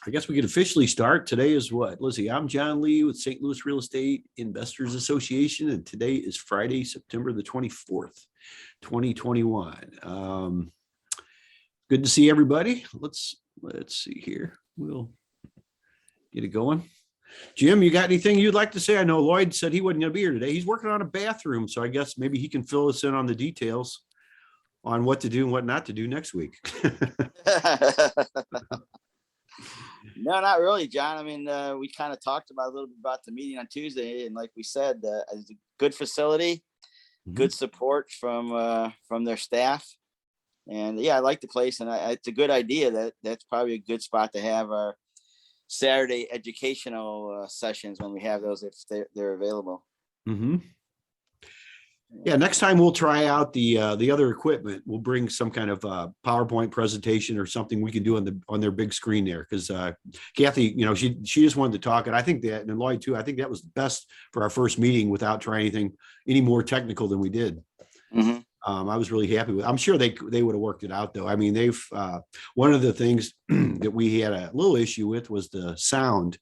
I guess we could officially start. Today is what? Let's see. I'm John Lee with St. Louis Real Estate Investors Association, and today is Friday, September the 24th, 2021. Good to see everybody. Let's see here. We'll get it going. Jim, you got anything you'd like to say? I know Lloyd said he wasn't going to be here today. He's working on a bathroom, so I guess maybe he can fill us in on the details on what to do and what not to do next week. No, not really, John. I mean, we kind of talked about a little bit about the meeting on Tuesday, and like we said, it's a good facility, good support from their staff, and yeah, I like the place, and it's a good idea. That's probably a good spot to have our Saturday educational sessions when we have those if they're available. Mm-hmm. Yeah, next time we'll try out the other equipment. We'll bring some kind of PowerPoint presentation or something we can do on their big screen there. Because Kathy, she just wanted to talk, and I think that, and Lloyd too. I think that was the best for our first meeting without trying anything any more technical than we did. Mm-hmm. I was really happy with. I'm sure they would have worked it out though. I mean, they've one of the things that we had a little issue with was the sound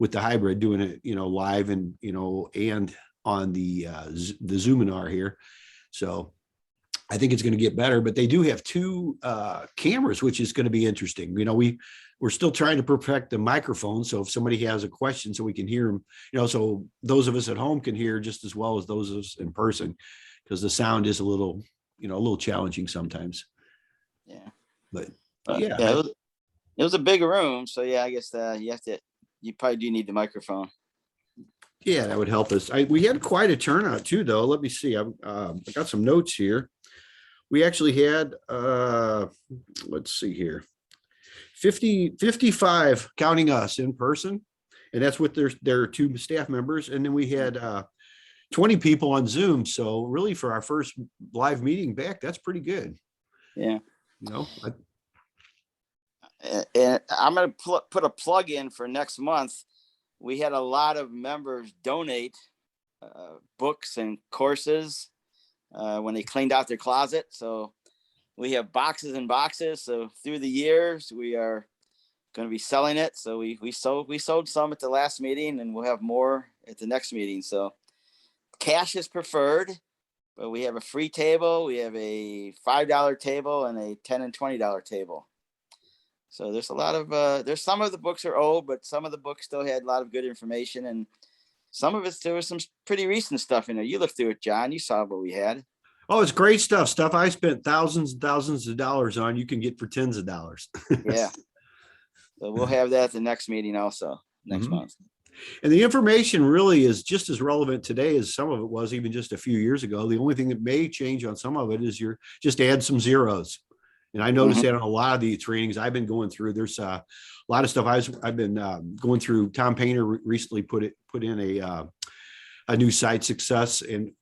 with the hybrid doing it, live and and on the Zoominar here. So I think it's going to get better, but they do have two cameras, which is going to be interesting. We're still trying to perfect the microphone. So if somebody has a question, so we can hear them, so those of us at home can hear just as well as those of us in person, because the sound is a little challenging sometimes. Yeah. But yeah, it was a big room. So yeah, I guess you probably do need the microphone. Yeah, that would help us. We had quite a turnout too, though. Let me see. I got some notes here. We actually had, let's see here, 55 counting us in person, and that's with their two staff members. And then we had 20 people on Zoom. So really, for our first live meeting back, that's pretty good. Yeah. And I'm going to put a plug in for next month. We had a lot of members donate books and courses when they cleaned out their closet. So we have boxes and boxes. So through the years, we are going to be selling it. So we sold some at the last meeting, and we'll have more at the next meeting. So cash is preferred, but we have a free table. We have a $5 table and a $10 and $20 table. So there's a lot of, there's some of the books are old, but some of the books still had a lot of good information. And some of it, there was some pretty recent stuff in there. You looked through it, John. You saw what we had. Oh, it's great stuff I spent thousands and thousands of dollars on. You can get for tens of dollars. Yeah. So we'll have that at the next meeting also next month. And the information really is just as relevant today as some of it was even just a few years ago. The only thing that may change on some of it is you're just add some zeros. And I noticed that on a lot of the trainings I've been going through, there's a lot of stuff I've been going through. Tom Painter recently put in a new site success and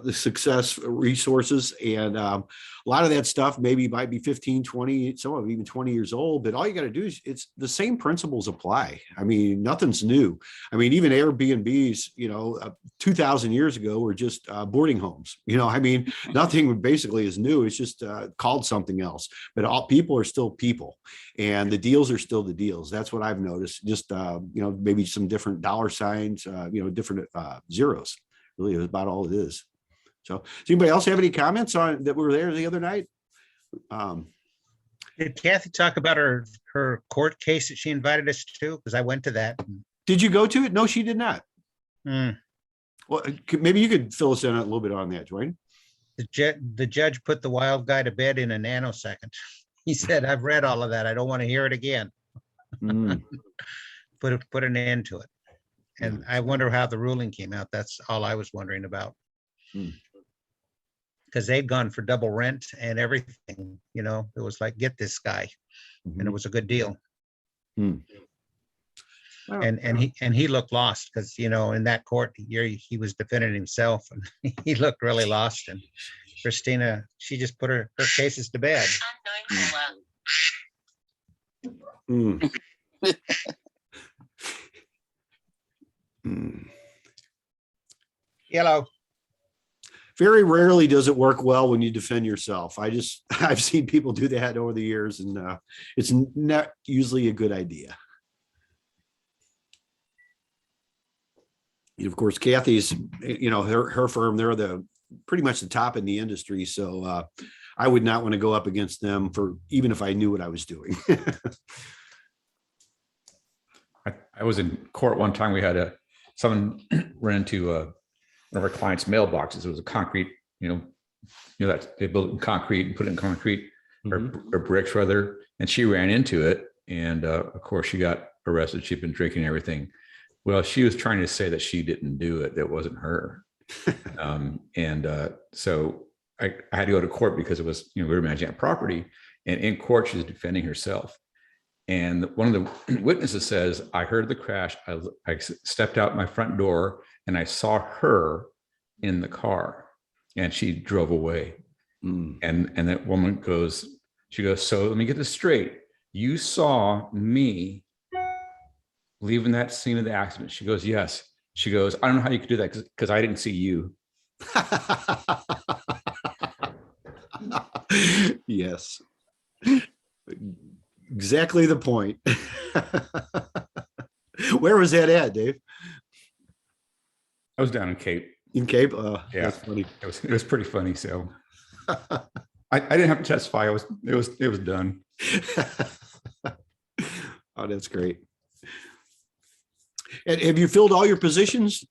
the success resources. And a lot of that stuff maybe might be 15, 20, some of it even 20 years old, but all you got to do is it's the same principles apply. I mean, nothing's new. I mean, even Airbnbs, 2000 years ago were just boarding homes, I mean, nothing basically is new. It's just called something else, but all people are still people, and the deals are still the deals. That's what I've noticed. Just, maybe some different dollar signs, different zeros. Really is about all it is. So does anybody else have any comments on that were there the other night? Did Kathy talk about her court case that she invited us to? Because I went to that. Did you go to it? No, she did not. Well, maybe you could fill us in a little bit on that, Dwayne. The judge put the wild guy to bed in a nanosecond. He said, "I've read all of that. I don't want to hear it again." Put an end to it. And I wonder how the ruling came out. That's all I was wondering about. Because they'd gone for double rent and everything, it was like, get this guy. And it was a good deal. And he looked lost because, in that court, he was defending himself, and he looked really lost. And Christina, she just put her cases to bed. Hello. Very rarely does it work well when you defend yourself. I've seen people do that over the years, and it's not usually a good idea. of course, Kathy's, her firm, they're pretty much the top in the industry. So I would not want to go up against them even if I knew what I was doing. I was in court one time. We had someone run into one of our clients' mailboxes. It was a concrete, that they built it in concrete and put it in concrete or bricks rather. And she ran into it. And of course, she got arrested. She'd been drinking and everything. Well, she was trying to say that she didn't do it. That wasn't her. So I had to go to court because it was, we were managing that property. And in court, she's defending herself. And one of the witnesses says, I heard the crash. I stepped out my front door and I saw her in the car and she drove away. And that woman goes, so let me get this straight. You saw me leaving that scene of the accident. She goes, yes. She goes, I don't know how you could do that because I didn't see you. Yes. Exactly the point. Where was that at, Dave? I was down in Cape. In Cape? Yeah, that's funny. It was pretty funny. So I didn't have to testify. It was done. Oh, that's great. And have you filled all your positions,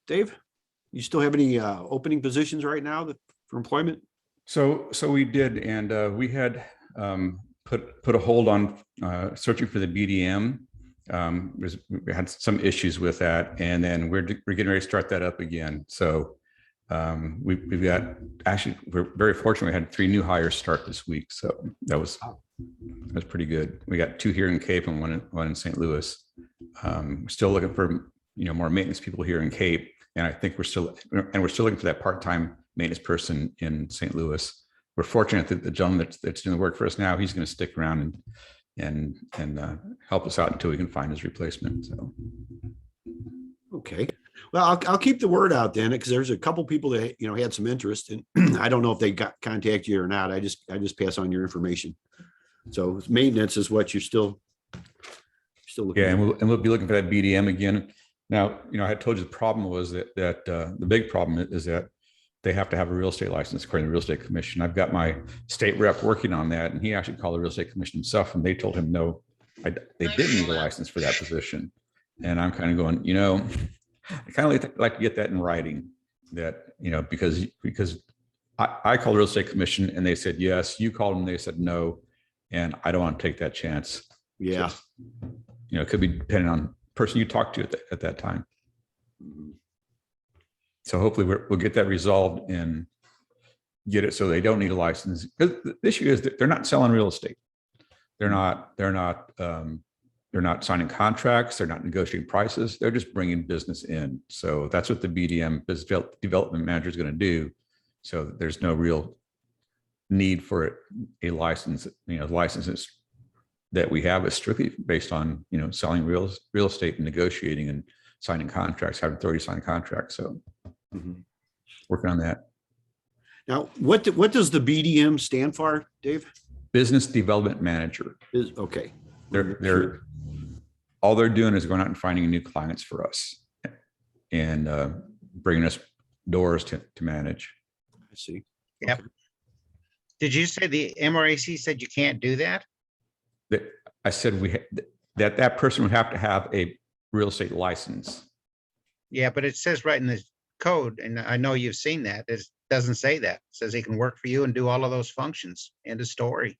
Dave? You still have any opening positions right now for employment? So we did, and we had put a hold on searching for the BDM. We had some issues with that, and then we're getting ready to start that up again. So we've got, actually, we're very fortunate. We had 3 new hires start this week, so that was pretty good. We got 2 here in Cape and one in St. Louis. We're still looking for more maintenance people here in Cape, and I think we're still looking for that part-time maintenance person in St. Louis. We're fortunate that the gentleman that's doing the work for us now, he's going to stick around and help us out until we can find his replacement. So, okay. Well, I'll keep the word out then, because there's a couple people that had some interest, and I don't know if they contact you or not. I just pass on your information. So maintenance is what you're still looking. Yeah, at. and we'll be looking for that BDM again. Now, I had told you the problem was that the big problem is that they have to have a real estate license according to the Real Estate Commission. I've got my state rep working on that, and he actually called the Real Estate Commission himself, and they told him no, they didn't need a license for that position. And I'm kind of going, I kind of like to get that in writing, that because I called the Real Estate Commission and they said yes. You called them, they said no, and I don't want to take that chance. Yeah, just, it could be depending on the person you talk to at that time. So hopefully we'll get that resolved and get it so they don't need a license. Because the issue is that they're not selling real estate. They're not signing contracts. They're not negotiating prices. They're just bringing business in. So that's what the BDM, business development manager, is going to do. So there's no real need for a license. Licenses that we have is strictly based on selling real estate and negotiating and signing contracts, having authority to sign contracts. So working on that. Now, what does the BDM stand for, Dave? Business Development Manager. Okay. They're all they're doing is going out and finding new clients for us and bringing us doors to manage. I see. Yep. Okay. Did you say the MRAC said you can't do that? That I said that person would have to have a real estate license. Yeah, but it says right in the code, and I know you've seen that. It doesn't say that. It says he can work for you and do all of those functions. End of story.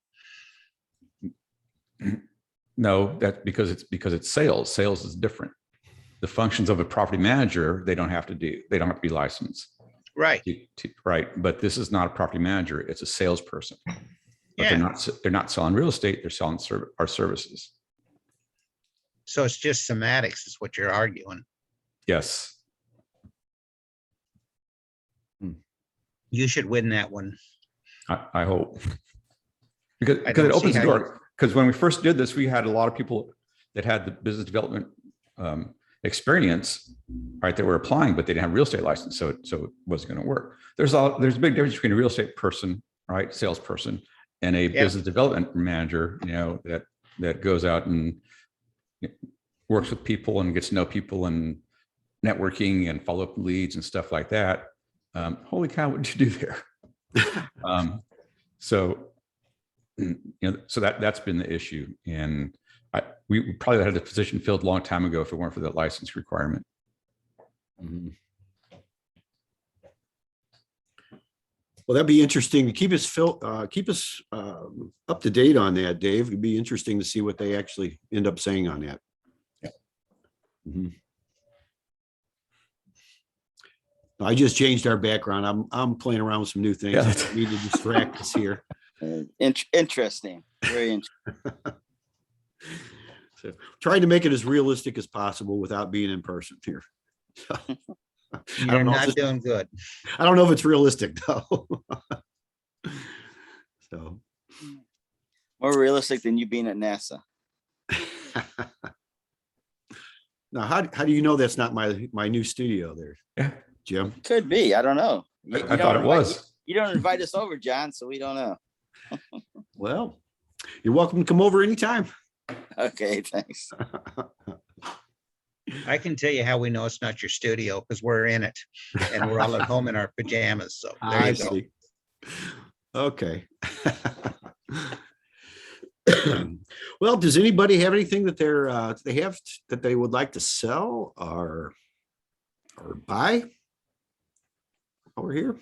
No, that's because it's sales. Sales is different. The functions of a property manager, they don't have to do. They don't have to be licensed. Right. Right. But this is not a property manager. It's a salesperson. But Yeah. they're not selling real estate. They're selling our services. So it's just semantics is what you're arguing. Yes. You should win that one. I hope. Because I it don't see opens the how door. Because when we first did this, we had a lot of people that had the business development experience, right, that were applying, but they didn't have a real estate license. So it wasn't going to work. There's a big difference between a real estate person, right, salesperson, and a business development manager, that goes out and works with people and gets to know people and networking and follow up leads and stuff like that. Holy cow, what did you do there? So, so that's been the issue. And we probably had the position filled a long time ago if it weren't for that license requirement. Mhm. Well, that'd be interesting to keep us up to date on that, Dave. It'd be interesting to see what they actually end up saying on that. Yeah. Mhm. I just changed our background. I'm playing around with some new things. Yeah. I don't need to distract us here. Interesting. Very interesting. So trying to make it as realistic as possible without being in person here. So, You're not doing good. I don't know if it's realistic though. So More realistic than you being at NASA. now, how do you know that's not my new studio there, Yeah. Jim? Could be. I don't know. I thought it was. You don't invite us over, John, so we don't know. Well, you're welcome to come over anytime. Okay, thanks. I can tell you how we know it's not your studio because we're in it and we're all at home in our pajamas. So there I you go. see. Okay. Well, does anybody have anything that they would like to sell or buy over here?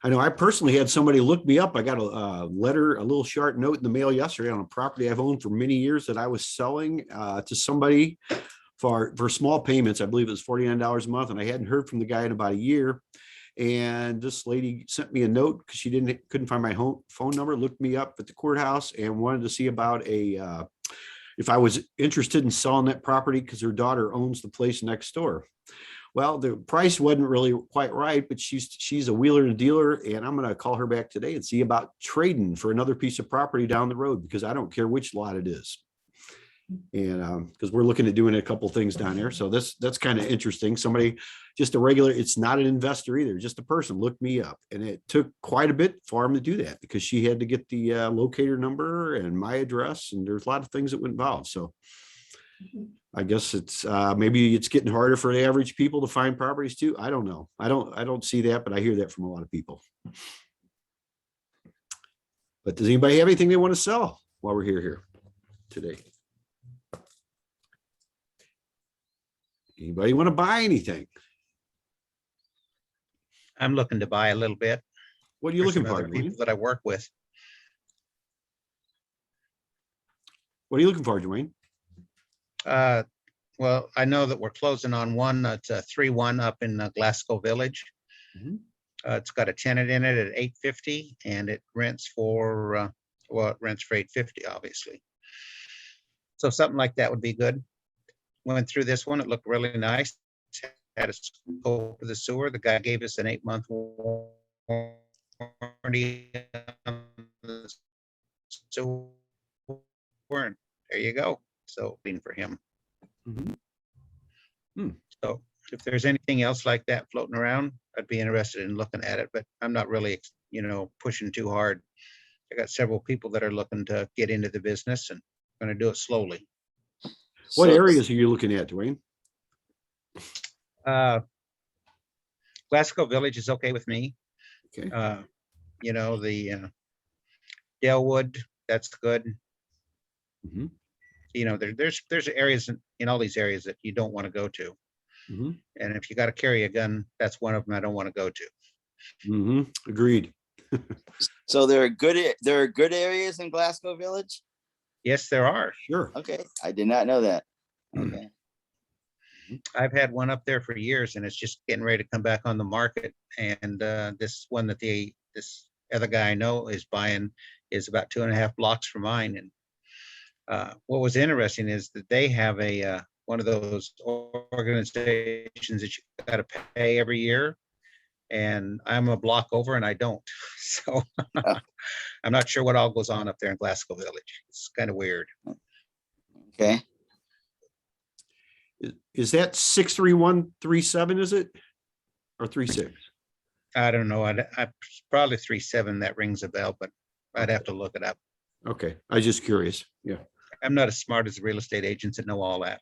I know I personally had somebody look me up. I got a letter, a little short note in the mail yesterday on a property I've owned for many years that I was selling to somebody for small payments. I believe it was $49 a month, and I hadn't heard from the guy in about a year. And this lady sent me a note because she couldn't find my phone number, looked me up at the courthouse and wanted to see about if I was interested in selling that property because her daughter owns the place next door. Well, the price wasn't really quite right, but she's a wheeler and dealer, and I'm going to call her back today and see about trading for another piece of property down the road because I don't care which lot it is. And because we're looking at doing a couple things down there. So that's kind of interesting. Somebody, just a regular, it's not an investor either, just a person looked me up, and it took quite a bit for him to do that because she had to get the locator number and my address, and there's a lot of things that went involved. So I guess it's maybe it's getting harder for the average people to find properties too. I don't know. I don't see that, but I hear that from a lot of people. But does anybody have anything they want to sell while we're here today? Anybody want to buy anything? I'm looking to buy a little bit. What are you There's looking some for? other people that I work with. What are you looking for, Dwayne? Well, I know that we're closing on one. It's a 3-1 up in Glasgow Village. Mhm. It's got a tenant in it at $850, and it rents for it rents for $850, obviously. So something like that would be good. Went through this one. It looked really nice. Had a scope of the sewer. The guy gave us an 8-month warranty on the sewer. And there you go. So waiting for him. Mhm. So if there's anything else like that floating around, I'd be interested in looking at it, but I'm not really, pushing too hard. I got several people that are looking to get into the business and going to do it slowly. What So- areas are you looking at, Dwayne? Glasgow Village is okay with me. Okay. The Dalewood, that's good. Mhm. There's areas in all these areas that you don't want to go to. Mhm. And if you got to carry a gun, that's one of them I don't want to go to. Mhm. Agreed. So there are good areas in Glasgow Village. Yes, there are. Sure. Okay, I did not know that. Mm. Okay. I've had one up there for years, and it's just getting ready to come back on the market. And this one that this other guy I know is buying is about 2.5 blocks from mine. And what was interesting is that they have a one of those organizations that you got to pay every year, and I'm a block over and I don't. So I'm not sure what all goes on up there in Glasgow Village. It's kind of weird. Okay. Is that 63137? Is it or 36? I don't know. I probably 3.7. That rings a bell, but I'd have to look it up. Okay, I was just curious. Yeah. I'm not as smart as the real estate agents that know all that.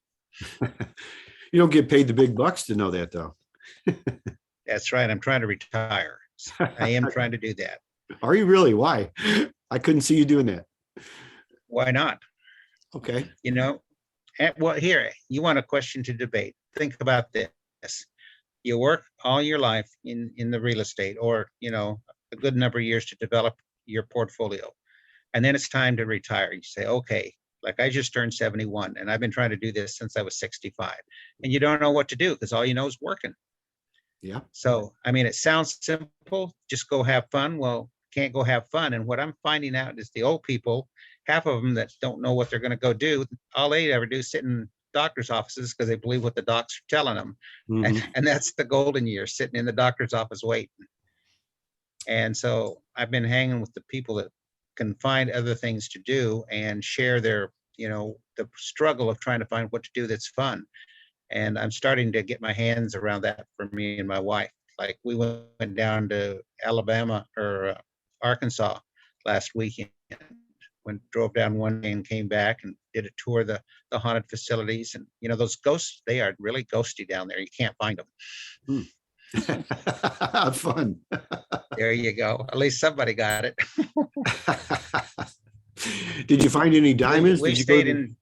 You don't get paid the big bucks to know that, though. That's right. I'm trying to retire. I am trying to do that. Are you really? Why? I couldn't see you doing that. Why not? Okay. You know, well, here, you want a question to debate. Think about this. You work all your life in the real estate, or, you know, a good number of years to develop your portfolio. And then it's time to retire. You say, okay, like I just turned 71 and I've been trying to do this since I was 65. And you don't know what to do because all you know is working. Yeah. So, I mean, it sounds simple, just go have fun. Well, can't go have fun. And what I'm finding out is the old people, half of them that don't know what they're going to go do, all they ever do is sit in doctor's offices because they believe what the docs are telling them. Mhm. And that's the golden years, sitting in the doctor's office waiting. And so I've been hanging with the people that can find other things to do and share their, you know, the struggle of trying to find what to do that's fun. And I'm starting to get my hands around that for me and my wife. Like we went down to Alabama or Arkansas last weekend. Drove down one day and came back and did a tour of the haunted facilities. And, you know, those ghosts, they are really ghosty down there. You can't find them. Fun. There you go. At least somebody got it. Did you find any diamonds? We've Did you go stayed to- in,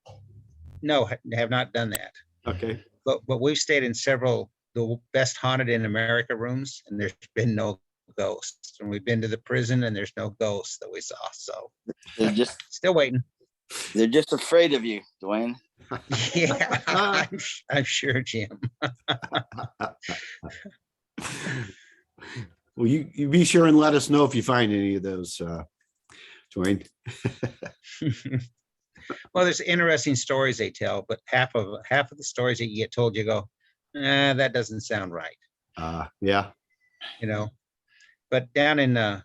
no, have not done that. Okay. But we've stayed in several, the best haunted in America rooms, and there's been no ghosts. And we've been to the prison and there's no ghosts that we saw. So They're just still waiting. they're just afraid of you, Dwayne. Yeah, I'm sure, Jim. Well, you be sure and let us know if you find any of those, Dwayne. Well, there's interesting stories they tell, but half of the stories that you get told, you go, that doesn't sound right, Yeah. you know. But down in down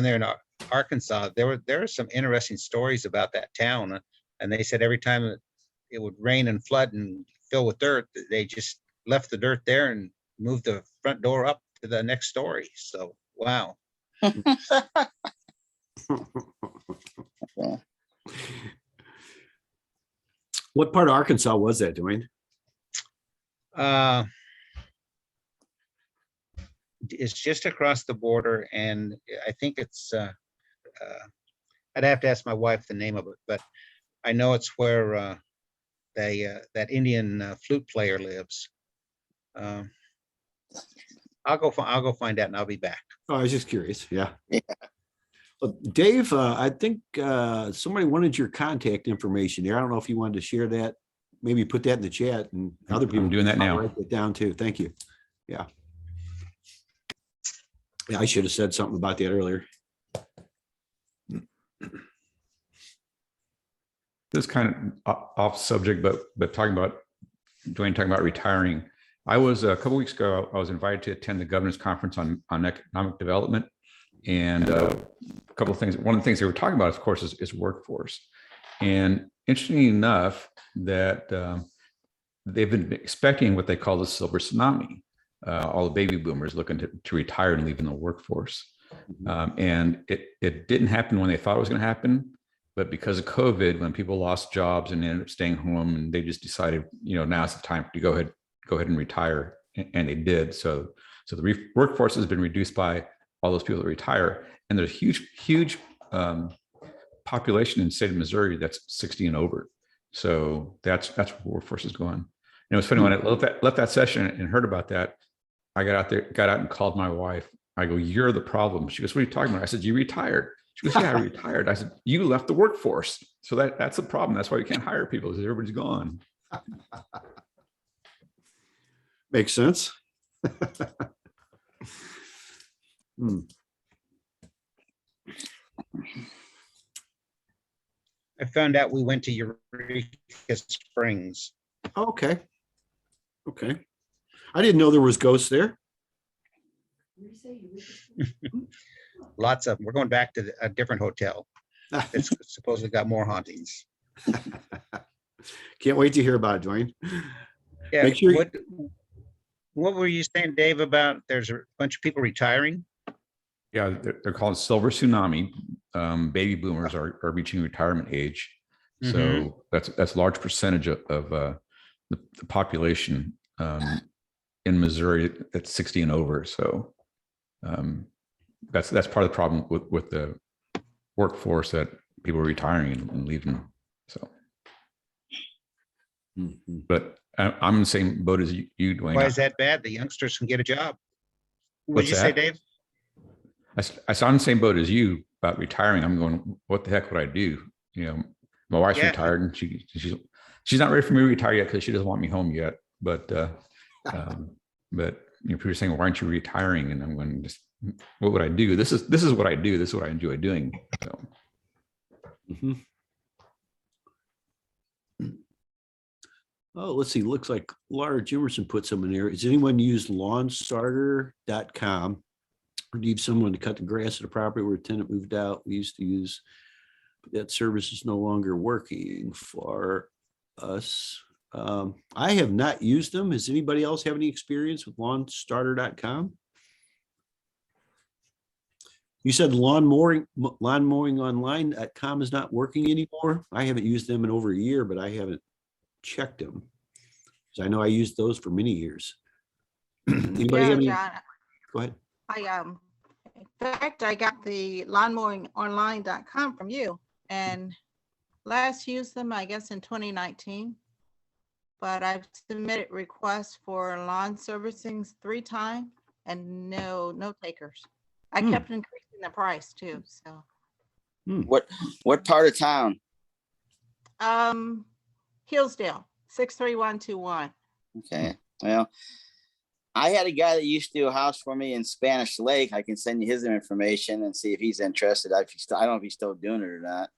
there in Arkansas, there are some interesting stories about that town, and they said every time it would rain and flood and fill with dirt, they just left the dirt there and moved the front door up to the next story. So, wow. What part of Arkansas was that, Dwayne? It's just across the border, and I think it's I'd have to ask my wife the name of it, but I know it's where that Indian flute player lives. I'll go find out and I'll be back. Oh, I was just curious. Yeah. Yeah. Well, Dave, I think somebody wanted your contact information there. I don't know if you wanted to share that. Maybe put that in the chat, and other people I'm doing that I'll now. write it down too. Thank you. Yeah. Yeah, I should have said something about that earlier. This is kind of off subject, but talking about Dwayne talking about retiring. I was a couple weeks ago, I was invited to attend the governor's conference on economic development. And a couple of things, one of the things they were talking about, of course, is workforce. And interestingly enough, that they've been expecting what they call the silver tsunami, all the baby boomers looking to retire and leaving the workforce. And it didn't happen when they thought it was going to happen. But because of COVID, when people lost jobs and ended up staying home, and they just decided, now's the time to go ahead and retire, and they did. So the workforce has been reduced by all those people that retire, and there's a huge population in the state of Missouri that's 60 and over. So that's where workforce is going. And it was funny when I left that session and heard about that. I got out and called my wife. I go, "You're the problem." She goes, "What are you talking about?" I said, "You retired." She goes, "Yeah, I retired." I said, "You left the workforce. So that's the problem. That's why you can't hire people, because everybody's gone." Makes sense. I found out we went to Eureka Springs. Okay. I didn't know there was ghosts there. Lots of them. We're going back to a different hotel. It's supposedly got more hauntings. Can't wait to hear about it, Dwayne. Yeah. Make sure What were you saying, Dave, about there's a bunch of people retiring? Yeah, they're called silver tsunami. Baby boomers are reaching retirement age. So that's a large percentage of the population in Missouri that's 60 and over. So that's part of the problem with the workforce, that people are retiring and leaving. So, but I'm in the same boat as you, Dwayne. Why is that bad? The youngsters can get a job. What What's did you say, that? Dave? I saw in the same boat as you about retiring. I'm going, what the heck would I do? You know, my wife's Yeah. retired and she's not ready for me to retire yet because she doesn't want me home yet. But people are saying, well, why aren't you retiring? And I'm going, just what would I do? This is what I do. This is what I enjoy doing. So. Oh, let's see. Looks like Laura Jimerson put some in there. Has anyone used lawnstarter.com? Or need someone to cut the grass at a property where a tenant moved out? We used to use, but that service is no longer working for us. I have not used them. Does anybody else have any experience with lawnstarter.com? You said lawn mowing online.com is not working anymore. I haven't used them in over a year, but I haven't checked them. So I know I used those for many years. Anybody have any? John, Go ahead. in fact, I got the lawnmowingonline.com from you and last used them, I guess, in 2019. But I've submitted requests for lawn servicing 3 times and no takers. I kept increasing the price too. So What part of town? Hillsdale, 63121. Okay. Well, I had a guy that used to do a house for me in Spanish Lake. I can send you his information and see if he's interested. I don't know if he's still doing it or not.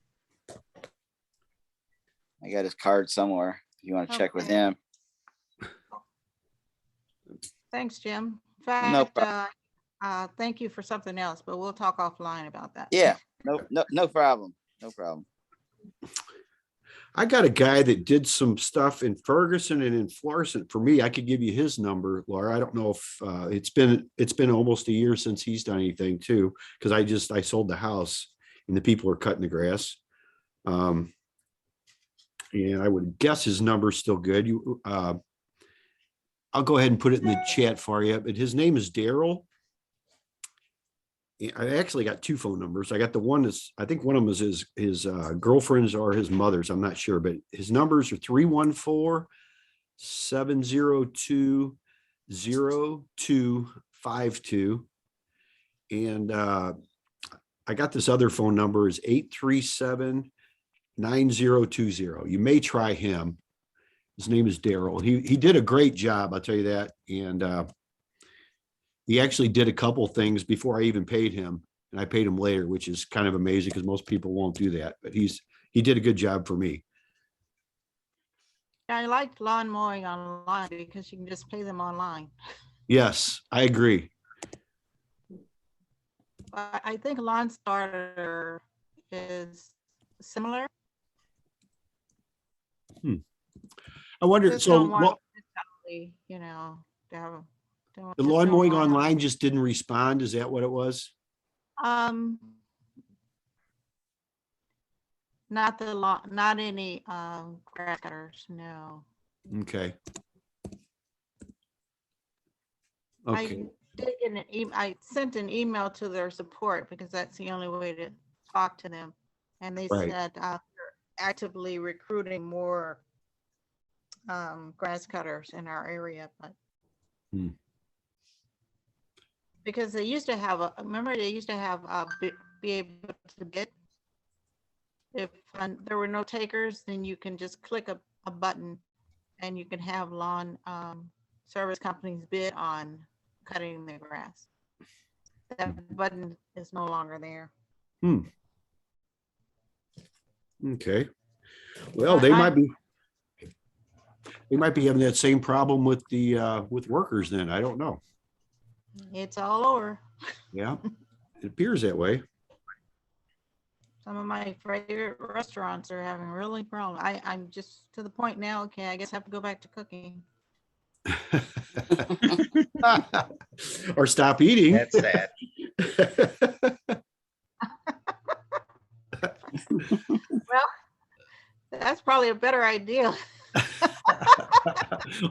I got his card somewhere if you want to check with him. Thanks, Jim. In fact, No problem. thank you for something else, but we'll talk offline about that. Yeah, no problem. No problem. I got a guy that did some stuff in Ferguson and in Florissant for me. I could give you his number, Laura. I don't know if it's been almost a year since he's done anything too, because I sold the house and the people are cutting the grass. And I would guess his number's still good. I'll go ahead and put it in the chat for you, but his name is Daryl. I actually got 2 phone numbers. I got the one that's, I think one of them is his girlfriend's or his mother's. I'm not sure, but his numbers are 314-702-0252. And I got this other phone number is 837-9020. You may try him. His name is Daryl. He did a great job, I'll tell you that. And he actually did a couple things before I even paid him, and I paid him later, which is kind of amazing because most people won't do that. But he did a good job for me. I like lawn mowing online because you can just pay them online. Yes, I agree. But I think Lawn Starter is similar. I wonder. Just So don't want to have the lawn mowing online just didn't respond. Is that what it was? Not any grass cutters, no. Okay. I Okay. did get an I sent an email to their support because that's the only way to talk to them. And they Right. said they're actively recruiting more grass cutters in our area, but because they used to have be able to bid. If there were no takers, then you can just click a button and you can have lawn service companies bid on cutting the grass. That button is no longer there. Okay. Well, they might be having that same problem with the with workers then. I don't know. It's all over. Yeah, it appears that way. Some of my favorite restaurants are having really problems. I'm just to the point now, okay, I guess I have to go back to cooking. Or stop eating. That's sad. Well, that's probably a better idea.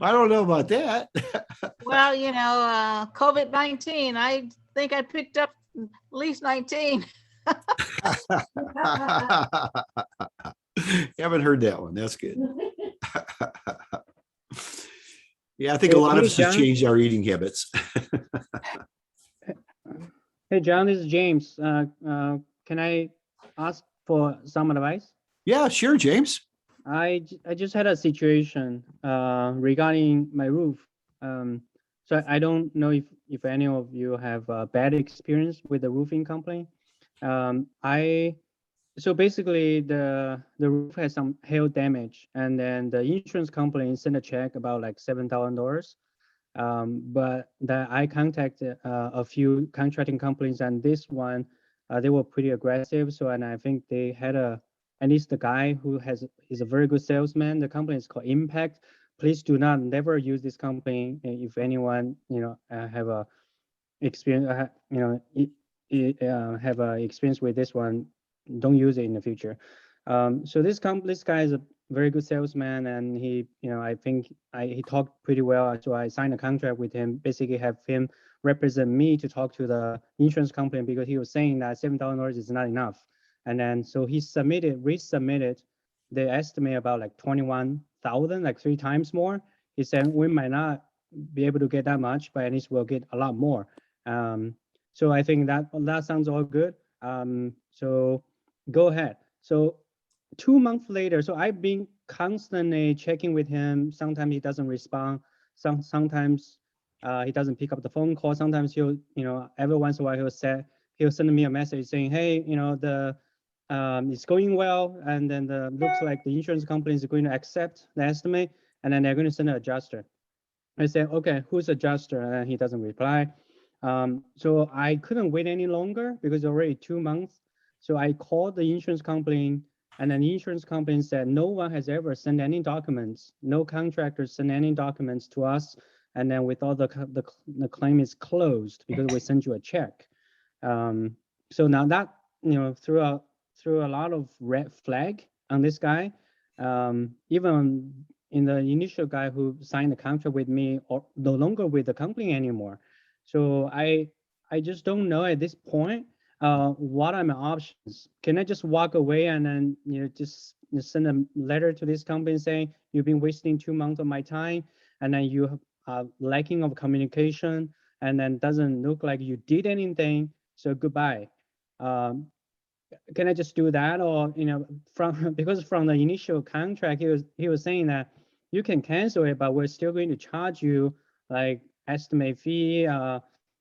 I don't know about that. Well, COVID-19, I think I picked up at least 19. Haven't heard that one. That's good. Yeah, I think a lot of Hey, us has John. changed our eating habits. Hey, John, this is James. Can I ask for some advice? Yeah, sure, James. I just had a situation regarding my roof. So I don't know if any of you have a bad experience with the roofing company. So basically the roof has some hail damage, and then the insurance company sent a check about like $7,000. But that I contacted a few contracting companies, and this one, they were pretty aggressive. So, and I think they had at least the guy who is a very good salesman. The company is called Impact. Please do not never use this company. If anyone, have a experience, have a experience with this one, don't use it in the future. So this guy is a very good salesman, and he, I think he talked pretty well. So I signed a contract with him, basically have him represent me to talk to the insurance company, because he was saying that $7,000 is not enough. And then so he resubmitted the estimate about like 21,000, like 3 times more. He said we might not be able to get that much, but at least we'll get a lot more. So I think that sounds all good. So go ahead. So 2 months later, so I've been constantly checking with him. Sometimes he doesn't respond. Sometimes he doesn't pick up the phone call. Sometimes he'll, every once in a while he'll send me a message saying, hey, it's going well, and then looks like the insurance company is going to accept the estimate, and then they're going to send an adjuster. I said, okay, who's adjuster? And he doesn't reply. So I couldn't wait any longer because already 2 months. So I called the insurance company, and then the insurance company said no one has ever sent any documents, no contractors sent any documents to us, and then with all the claim is closed because we sent you a check. So now that, threw a lot of red flag on this guy. Even in the initial guy who signed the contract with me, or no longer with the company anymore. So I just don't know at this point what are my options. Can I just walk away and then just send a letter to this company saying you've been wasting 2 months of my time, and then you are lacking of communication, and then doesn't look like you did anything, so goodbye. Can I just do that? Or because from the initial contract he was saying that you can cancel it, but we're still going to charge you like estimate fee,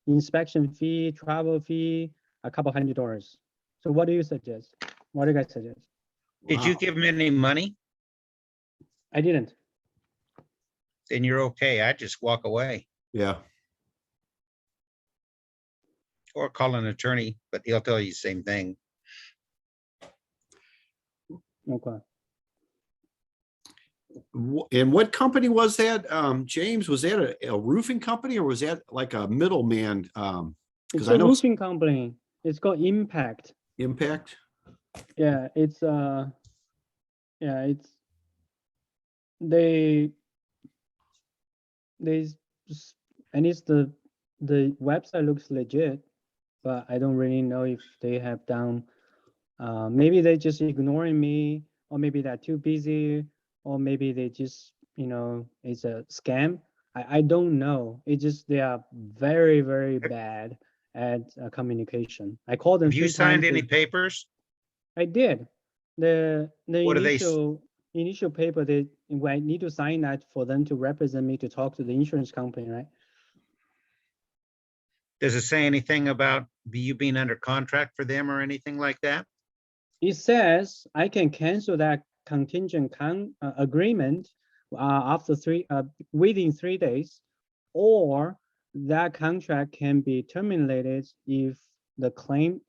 inspection fee, travel fee, a couple $100. So what do you suggest? What do you guys suggest? Did you Wow. give him any money? I didn't. Then you're okay. I just walk away Yeah. or call an attorney, but he'll tell you the same thing. Okay. And what company was that, James? Was that a roofing company, or was that like a middleman? It's Because a I know roofing company. It's called Impact. Impact. Yeah, it's they and it's the website looks legit, but I don't really know if they have done, maybe they just ignoring me, or maybe they're too busy, or maybe they just, it's a scam. I don't know. It's just they are very, very bad at communication. I called them Have you 3 signed times. any papers? I did. The What do they initial paper, I need to sign that for them to represent me to talk to the insurance company, right? Does it say anything about you being under contract for them or anything like that? It says I can cancel that contingent agreement after within 3 days, or that contract can be terminated if the claim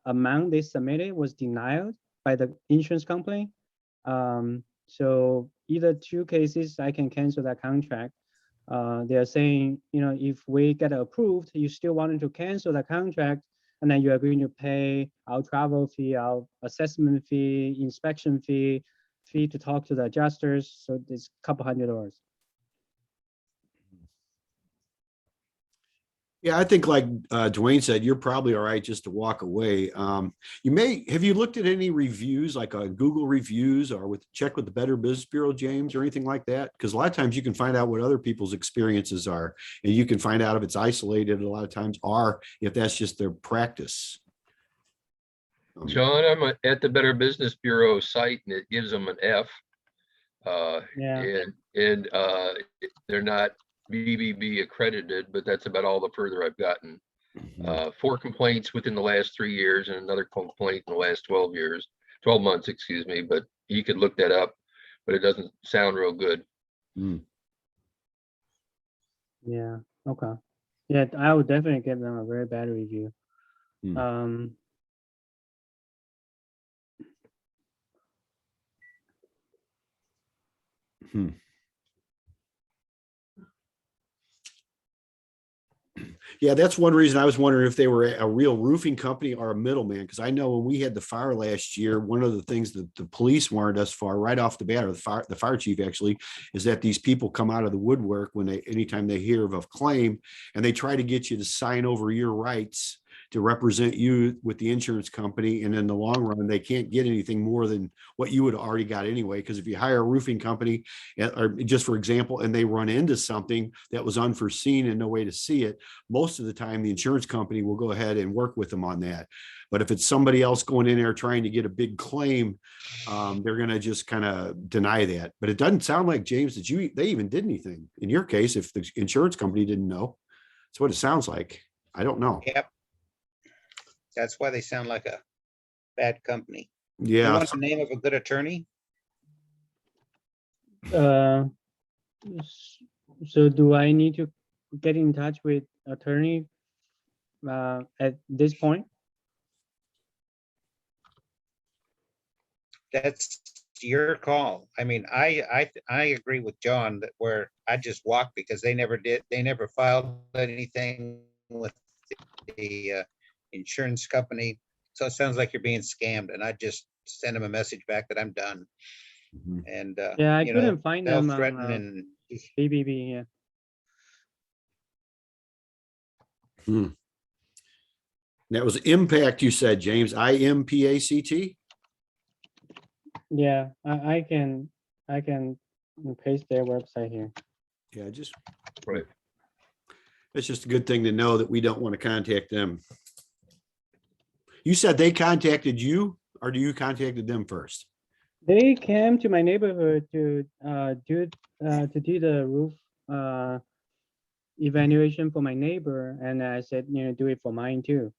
amount they submitted was denied by the insurance company. So either 2 cases, I can cancel that contract. they are saying, if we get approved, you still wanted to cancel the contract, and then you are going to pay our travel fee, our assessment fee, inspection fee to talk to the adjusters. So it's a couple $100. Yeah, I think like Dwayne said, you're probably all right just to walk away. Have you looked at any reviews, like Google reviews, or check with the Better Business Bureau, James, or anything like that? Because a lot of times you can find out what other people's experiences are, and you can find out if it's isolated a lot of times, or if that's just their practice. John, I'm at the Better Business Bureau site and it gives them an F. Yeah. And they're not BBB accredited, but that's about all the further I've gotten. 4 complaints within the last 3 years and another complaint in the last 12 months, excuse me, but you could look that up, but it doesn't sound real good. Yeah. Okay. Yeah, I would definitely give them a very bad review. Yeah, that's one reason I was wondering if they were a real roofing company or a middleman, because I know when we had the fire last year, one of the things that the police warned us for right off the bat, or the fire chief actually, is that these people come out of the woodwork anytime they hear of a claim, and they try to get you to sign over your rights to represent you with the insurance company. And in the long run, they can't get anything more than what you would already got anyway. Because if you hire a roofing company, or just for example, and they run into something that was unforeseen and no way to see it, most of the time the insurance company will go ahead and work with them on that. But if it's somebody else going in there trying to get a big claim, they're going to just kind of deny that. But it doesn't sound like, James, that they even did anything in your case. If the insurance company didn't know, that's what it sounds like. I don't know. Yep. That's why they sound like a bad company. You Yeah. want the name of a good attorney? So do I need to get in touch with attorney at this point? That's your call. I mean, I agree with John that where I just walked because they never filed anything with the insurance company. So it sounds like you're being scammed, and I just send them a message back that I'm done. And Yeah, I couldn't find they'll them threaten on and BBB. Yeah. That was Impact, you said, James. IMPACT. Yeah, I can paste their website here. Yeah, just Right. it's just a good thing to know that we don't want to contact them. You said they contacted you, or you contacted them first? They came to my neighborhood to do the roof evaluation for my neighbor, and I said, do it for mine too.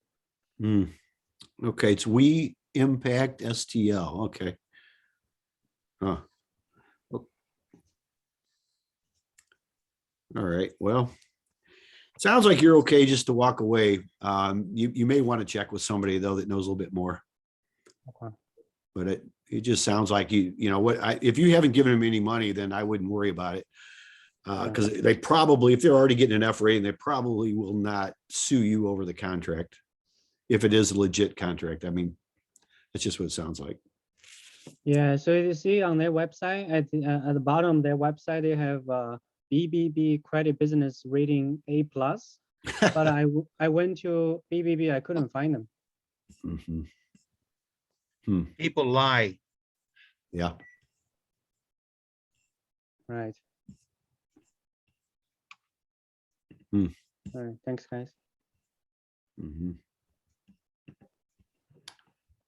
Okay, it's We Impact STL. Okay. Huh. All right. Well, sounds like you're okay just to walk away. You may want to check with somebody though that knows a little bit more. Okay. But it just sounds like if you haven't given them any money, then I wouldn't worry about it. Because they probably, if they're already getting an F rating, they probably will not sue you over the contract if it is a legit contract. I mean, that's just what it sounds like. Yeah, so you see on their website at the bottom of their website, they have BBB credit business rating A+. But I went to BBB, I couldn't find them. people lie. Yeah. Right. Hmm. All right, thanks, guys.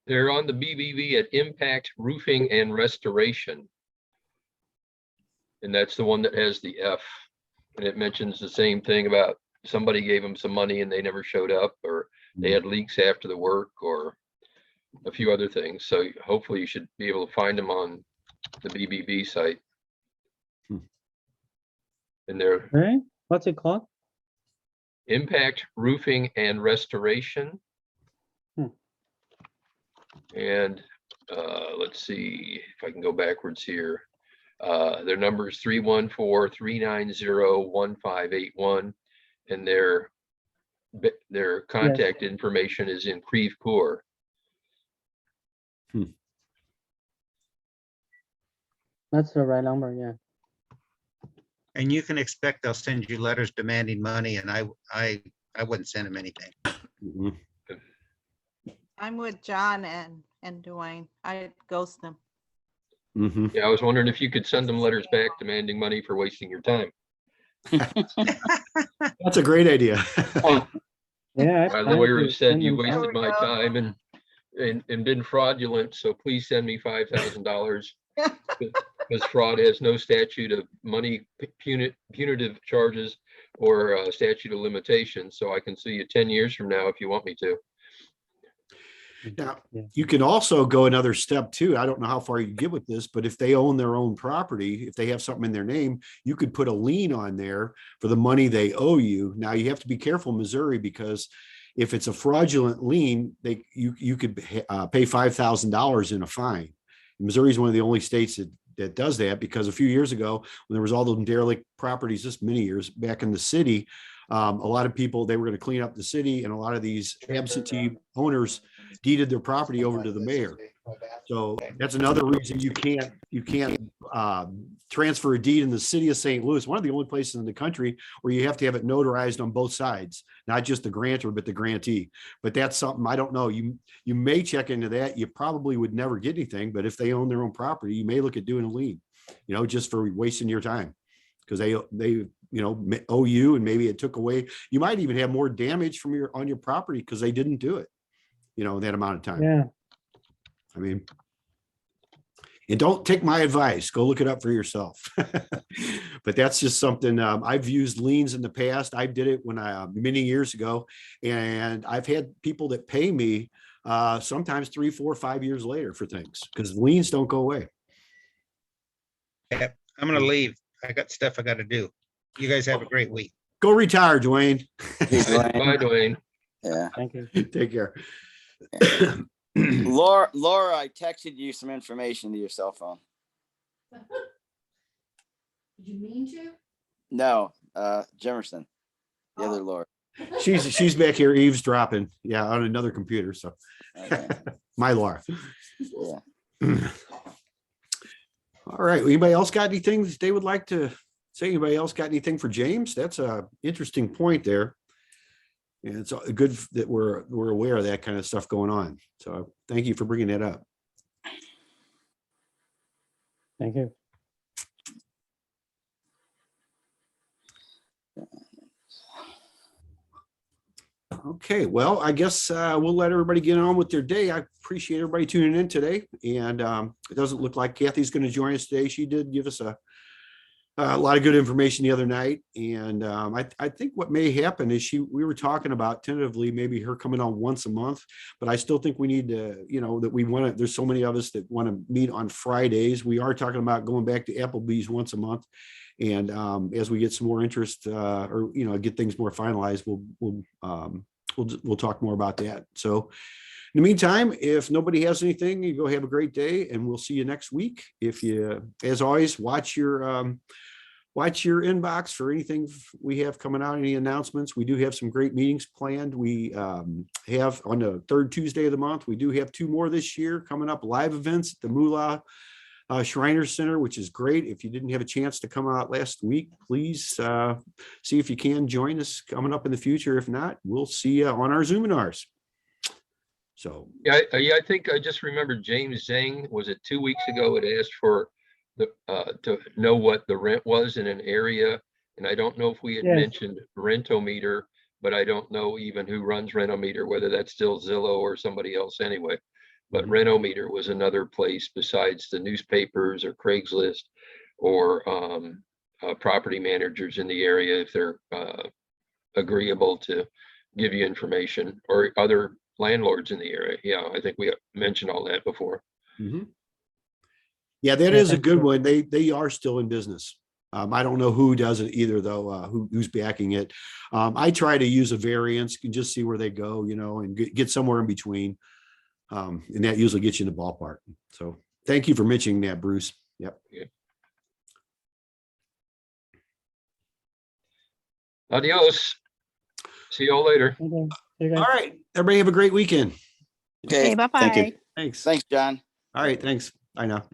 They're on the BBB at Impact Roofing and Restoration. And that's the one that has the F. And it mentions the same thing about somebody gave them some money and they never showed up, or they had leaks after the work, or a few other things. So hopefully you should be able to find them on the BBB site. And they're All right, what's it called? Impact Roofing and Restoration. And let's see if I can go backwards here. Their number is 314-390-1581, and their contact information is in Creve Coeur. That's the right number, yeah. And you can expect they'll send you letters demanding money, and I wouldn't send them anything. Mhm. I'm with John and Dwayne. I ghost them. Mhm. Yeah, I was wondering if you could send them letters back demanding money for wasting your time. That's a great idea. Yeah. The lawyer said you There wasted we my go. time and been fraudulent, so please send me $5,000. Because fraud has no statute of money punitive charges or statute of limitations, so I can sue you 10 years from now if you want me to. Now, Yeah. you can also go another step too. I don't know how far you get with this, but if they own their own property, if they have something in their name, you could put a lien on there for the money they owe you. Now you have to be careful in Missouri, because if it's a fraudulent lien, you could pay $5,000 in a fine. Missouri is one of the only states that does that, because a few years ago, when there was all those derelict properties, just many years back in the city, a lot of people, they were going to clean up the city, and a lot of these absentee owners deeded their property over to the mayor. So that's another reason you can't transfer a deed in the city of St. Louis, one of the only places in the country where you have to have it notarized on both sides, not just the grantor, but the grantee. But that's something, I don't know. You may check into that. You probably would never get anything, but if they own their own property, you may look at doing a lien, just for wasting your time, because they owe you, and maybe it took away. You might even have more damage on your property because they didn't do it, that amount of time. Yeah. I mean, and don't take my advice, go look it up for yourself. But that's just something, I've used liens in the past. I did it many years ago, and I've had people that pay me sometimes 3, 4, 5 years later for things, because liens don't go away. Yep, I'm gonna leave. I got stuff I gotta do. You guys have a great week. Go retire, Dwayne. Bye, Dwayne. Yeah. Thank you. Take care. Laura, I texted you some information to your cell phone. Did you mean to? No, Jimerson, the other Laura. She's back here eavesdropping, on another computer. So Okay. my Laura. Yeah. All right. Anybody else got anything they would like to say? Anybody else got anything for James? That's a interesting point there. And it's good that we're aware of that kind of stuff going on. So thank you for bringing that up. Thank you. Okay, well, I guess we'll let everybody get on with their day. I appreciate everybody tuning in today. And it doesn't look like Kathy's going to join us today. She did give us a lot of good information the other night. And I think what may happen is we were talking about tentatively maybe her coming on once a month, but I still think we need to, that we want to, there's so many of us that want to meet on Fridays. We are talking about going back to Applebee's once a month. And as we get some more interest or, get things more finalized, we'll talk more about that. So in the meantime, if nobody has anything, you go have a great day, and we'll see you next week. If you, as always, watch your inbox for anything we have coming out, any announcements. We do have some great meetings planned. We have on the third Tuesday of the month, we do have 2 more this year coming up, live events at the Moolah Shriner Center, which is great. If you didn't have a chance to come out last week, please see if you can join us coming up in the future. If not, we'll see you on our Zoominars. So Yeah, I think I just remembered James Zhang, was it 2 weeks ago, had asked for to know what the rent was in an area. And I don't know if we had Yes. mentioned Rentometer, but I don't know even who runs Rentometer, whether that's still Zillow or somebody else anyway. But Mhm. Rentometer was another place besides the newspapers or Craigslist or property managers in the area, if they're agreeable to give you information, or other landlords in the area. Yeah, I think we mentioned all that before. Mhm. Yeah, that Yeah, is a thanks, good Joe. one. They are still in business. I don't know who does it either, though, who's backing it. I try to use a variance and just see where they go, and get somewhere in between. And that usually gets you in the ballpark. So thank you for mentioning that, Bruce. Yep. Yeah. Adios. See you all later. Okay. You guys. All right. Everybody have a great weekend. Okay, Okay, bye-bye. Thanks. thanks, John. All right. Thanks. Bye now.